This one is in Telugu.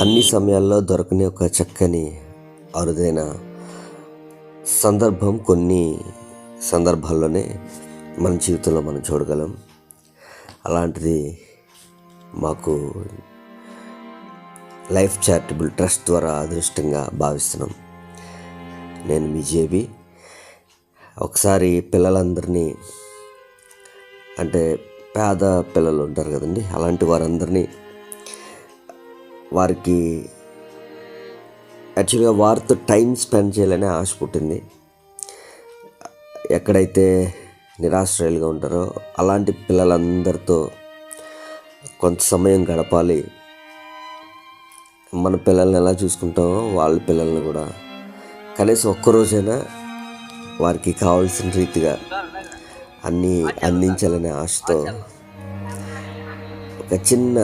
అన్ని సమయాల్లో దొరకని ఒక చక్కని అరుదైన సందర్భం కొన్ని సందర్భాల్లోనే మన జీవితంలో మనం చూడగలం. అలాంటిది మాకు లైఫ్ చారిటబుల్ ట్రస్ట్ ద్వారా అదృష్టంగా భావిస్తున్నాం. నేను మీ జేబీ. ఒకసారి పిల్లలందరినీ, అంటే పేద పిల్లలు ఉంటారు కదండి, అలాంటి వారందరినీ వారికి యాక్చువల్గా వారితో టైం స్పెండ్ చేయాలనే ఆశ పుట్టింది. ఎక్కడైతే నిరాశ్రయాలుగా ఉంటారో అలాంటి పిల్లలందరితో కొంత సమయం గడపాలి. మన పిల్లల్ని ఎలా చూసుకుంటామో వాళ్ళ పిల్లల్ని కూడా కనీసం ఒక్కరోజైనా వారికి కావాల్సిన రీతిగా అన్నీ అందించాలనే ఆశతో ఒక చిన్న